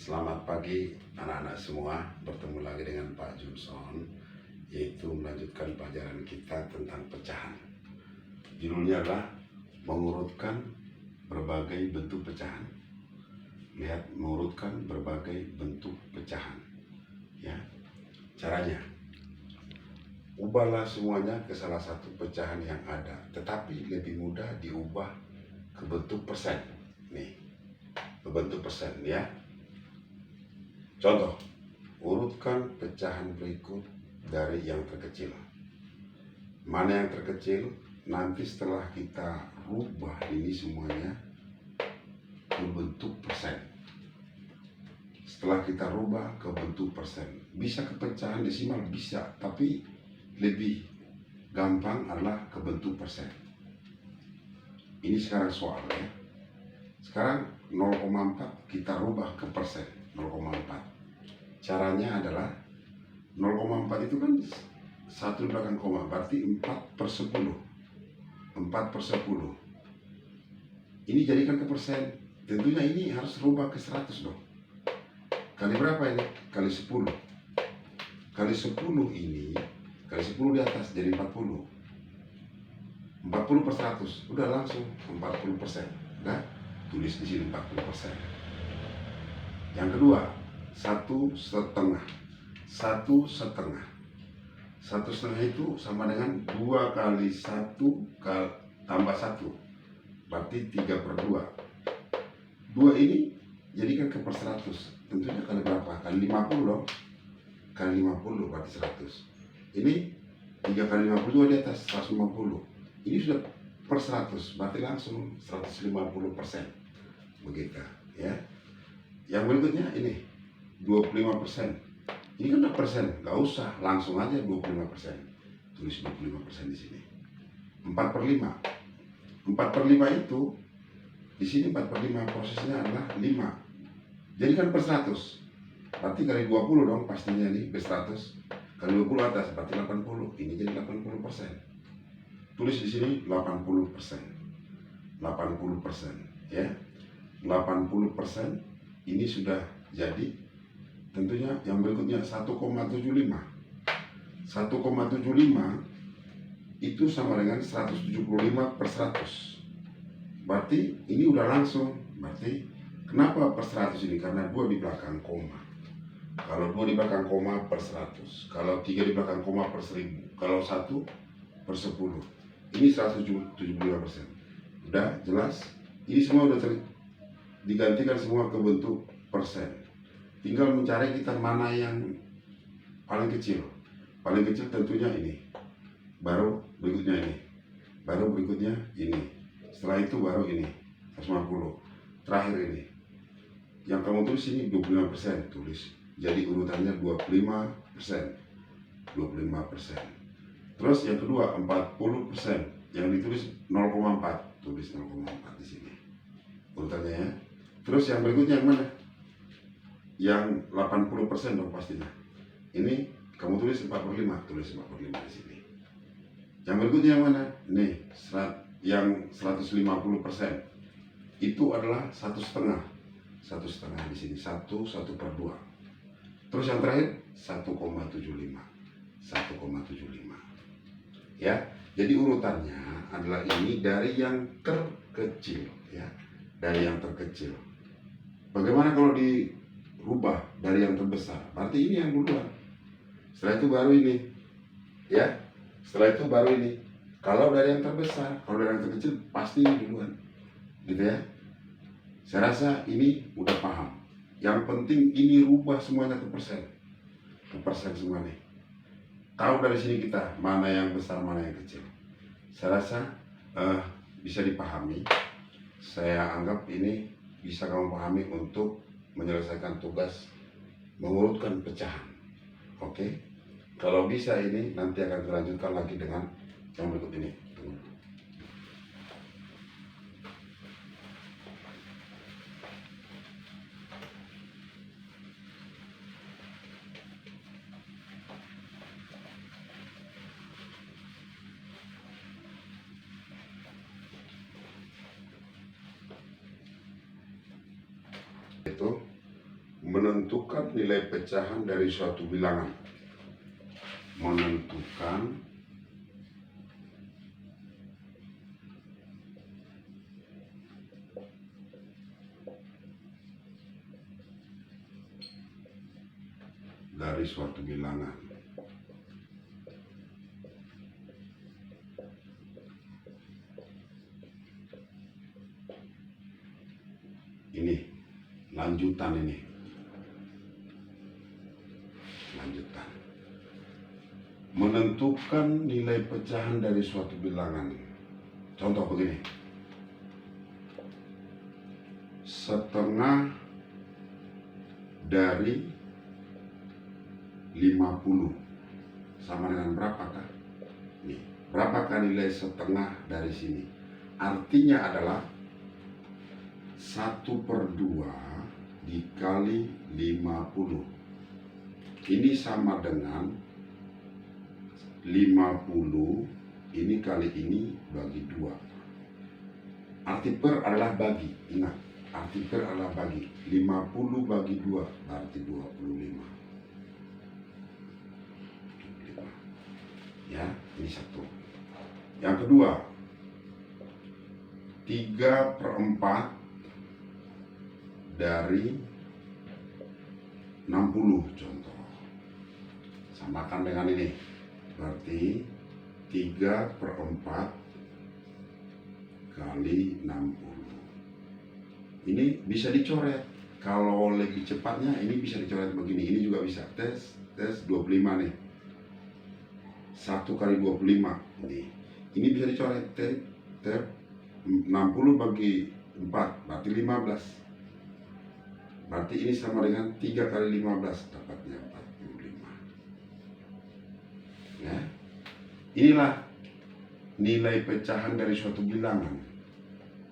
Selamat pagi anak-anak semua, bertemu lagi dengan Pak Johnson, yaitu melanjutkan pelajaran kita tentang pecahan. Judulnya adalah mengurutkan berbagai bentuk pecahan. Lihat, mengurutkan berbagai bentuk pecahan. Ya, caranya, ubahlah semuanya ke salah satu pecahan yang ada, tetapi lebih mudah diubah ke bentuk persen. Nih, ke bentuk persen ya. Contoh, urutkan pecahan berikut dari yang terkecil. Mana yang terkecil? Nanti setelah kita rubah ini semuanya ke bentuk persen. Setelah kita rubah ke bentuk persen, bisa ke pecahan desimal, bisa, tapi lebih gampang adalah ke bentuk persen. Ini sekarang soal ya. Sekarang 0,4 kita rubah ke persen, 0,4. Caranya adalah 0,4 itu kan 1 belakang koma, berarti 4/10. 4/10. Ini jadikan ke persen. Tentunya ini harus rubah ke 100 dong. Kali berapa ini? Kali 10. Kali 10 ini, kali 10 di atas jadi 40. 40/100. Udah langsung 40%. Nah, tulis di sini 40%. Yang kedua, 1/2. 1/2. 1/2 itu sama dengan 2 kali 1 tambah 1. Berarti 3/2. 2 ini jadikan ke per 100. Tentunya kali berapa? Kali 50 dong. Kali 50 berarti 100. Ini 3 kali 50 di atas 150. Ini sudah per 100. Berarti langsung 150%. Begitu ya. Yang berikutnya ini 25%. Ini kan udah persen, nggak usah, langsung aja 25%. Tulis 25% di sini. 4/5. 4/5 itu di sini 4/5 prosesnya adalah 5. Jadi kan per 100. Berarti kali 20 dong pastinya nih per 100. Kali 20 atas berarti 80. Ini jadi 80%. Tulis di sini 80%. 80% ya. 80% ini sudah jadi. Tentunya yang berikutnya 1,75. 1,75 itu sama dengan 175/100. Berarti ini udah langsung. Berarti kenapa per 100 ini? Karena 2 di belakang koma. Kalau 2 di belakang koma per 100. Kalau 3 di belakang koma per 1000. Kalau 1/10. Ini 175%. Udah jelas? Ini semua udah digantikan semua ke bentuk persen. Tinggal mencari kita mana yang paling kecil. Paling kecil tentunya ini. Baru berikutnya ini. Baru berikutnya ini. Setelah itu baru ini. 150. Terakhir ini. Yang kamu tulis ini 25%. Tulis. Jadi urutannya 25%. 25%. Terus yang kedua 40%. Yang ditulis 0,4. Tulis 0,4 di sini. Urutannya ya. Terus yang berikutnya yang mana? Yang 80% dong pastinya. Ini kamu tulis 4/5, tulis 4/5 di sini. Yang berikutnya yang mana? Nih, yang 150%. Itu adalah 1/2. 1/2 di sini, 1/2. Terus yang terakhir 1,75. 1,75. Ya. Jadi urutannya adalah ini dari yang terkecil ya. Dari yang terkecil. Bagaimana kalau dirubah dari yang terbesar? Berarti ini yang duluan. Setelah itu baru ini. Ya. Setelah itu baru ini. Kalau dari yang terbesar, kalau dari yang terkecil pasti ini duluan. Gitu ya. Saya rasa ini udah paham. Yang penting ini rubah semuanya ke persen. Ke persen semua nih. Tahu dari sini kita mana yang besar, mana yang kecil. Saya rasa bisa dipahami. Saya anggap ini bisa kamu pahami untuk menyelesaikan tugas mengurutkan pecahan. Oke. Kalau bisa ini nanti akan dilanjutkan lagi dengan yang berikut ini. Tunggu. Itu menentukan nilai pecahan dari suatu bilangan. Menentukan dari suatu bilangan. Ini lanjutan, ini lanjutan. Menentukan nilai pecahan dari suatu bilangan. Contoh begini. Setengah dari 50 sama dengan berapakah? Nih, berapakah nilai setengah dari sini? Artinya adalah 1/2 dikali 50. Ini sama dengan 50 ini kali ini bagi 2. Arti per adalah bagi. Ingat, arti per adalah bagi. 50 bagi 2 berarti 25. Ya, ini satu. Yang kedua, 3/4 dari 60 contoh. Samakan dengan ini. Berarti 3/4 kali 60. Ini bisa dicoret. Kalau lebih cepatnya ini bisa dicoret begini. Ini juga bisa. Tes 25 nih. 1 kali 25 nih. Ini bisa dicoret. 60 bagi 4 berarti 15. Berarti ini sama dengan 3 kali 15 dapatnya 45. Ya. Inilah nilai pecahan dari suatu bilangan.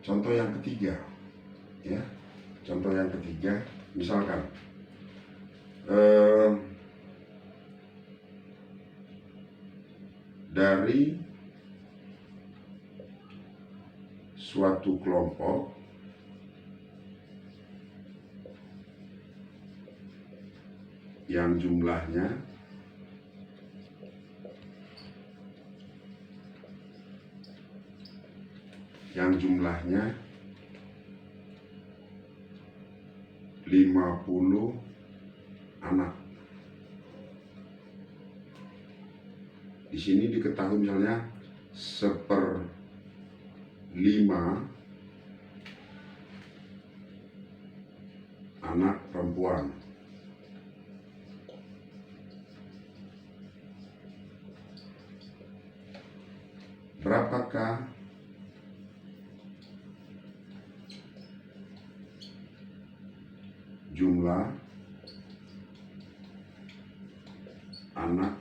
Contoh yang ketiga. Ya. Contoh yang ketiga, misalkan dari suatu kelompok yang jumlahnya yang jumlahnya 50 anak. Di sini diketahui misalnya 1/5 anak perempuan. Berapakah jumlah anak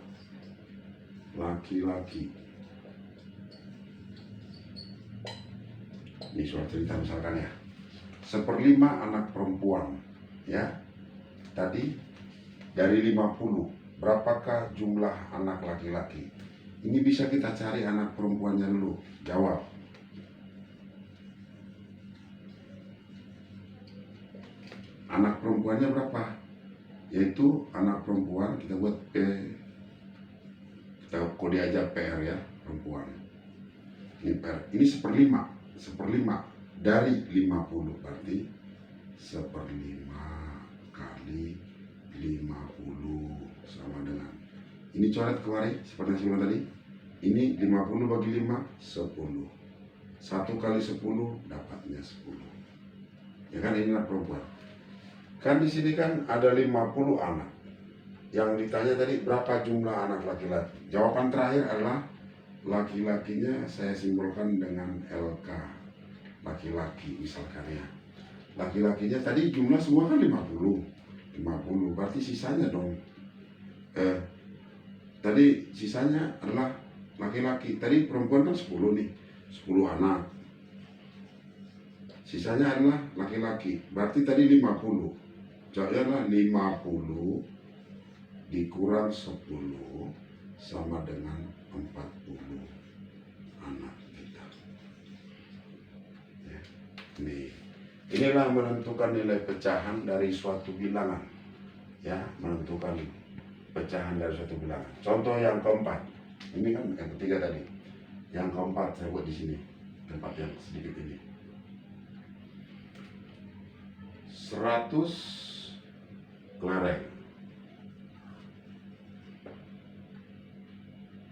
laki-laki? Ini soal cerita misalkan ya. 1/5 anak perempuan. Ya. Tadi dari 50. Berapakah jumlah anak laki-laki? Ini bisa kita cari anak perempuannya dulu. Jawab. Anak perempuannya berapa? Yaitu anak perempuan kita buat P, kita kode aja PR ya, perempuan. Ini PR. Ini 1/5. 1/5 dari 50 berarti 1/5 kali 50 sama dengan. Ini coret kemarin seperti sebelum tadi. Ini 50 bagi 5 10. 1 kali 10 dapatnya 10. Ya kan, inilah perempuan. Kan di sini kan ada 50 anak. Yang ditanya tadi berapa jumlah anak laki-laki? Jawaban terakhir adalah laki-lakinya saya simbolkan dengan LK. Laki-laki misalkan ya. Laki-lakinya tadi jumlah semua kan 50. 50 berarti sisanya dong. Tadi sisanya adalah laki-laki. Tadi perempuan kan 10 nih. 10 anak. Sisanya adalah laki-laki. Berarti tadi 50. Jadilah 50 dikurang 10 sama dengan 40 anak kita. Ya. Nih, Inilah menentukan nilai pecahan dari suatu bilangan. Ya, menentukan pecahan dari suatu bilangan. Contoh yang keempat. Ini kan yang ketiga tadi. Yang keempat saya buat di sini. Tempat yang sedikit ini. 100 kelereng.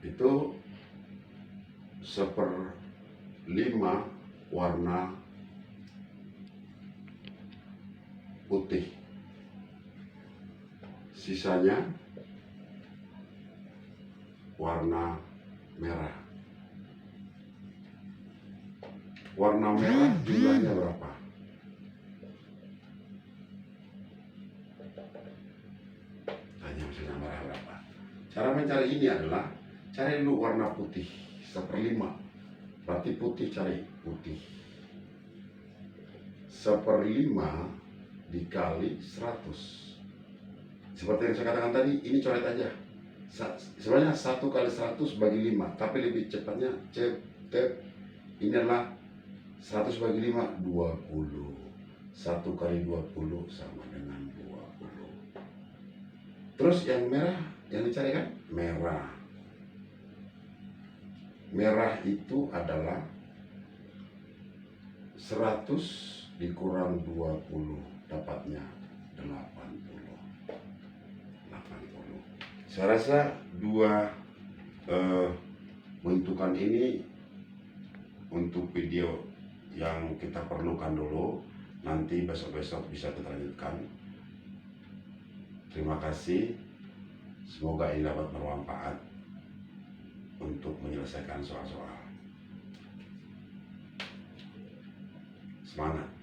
Itu 1/5 warna putih, sisanya warna merah. Warna merah jumlahnya berapa? Tanya misalnya merah berapa. Cara mencari ini adalah cari dulu warna putih 1/5. Berarti putih, cari putih 1/5 dikali 100. Seperti yang saya katakan tadi, ini coret aja. Sebenarnya 1 kali 100 bagi 5, tapi lebih cepatnya ini adalah 100 bagi 5, 20. 1 kali 20 sama dengan 20. Terus yang merah, yang dicari kan merah. Merah itu adalah 100 dikurang 20, dapatnya 80. Saya rasa dua bentukan ini untuk video yang kita perlukan dulu. Nanti besok-besok bisa kita lanjutkan. Terima kasih. Semoga ini dapat bermanfaat untuk menyelesaikan soal-soal. Semangat!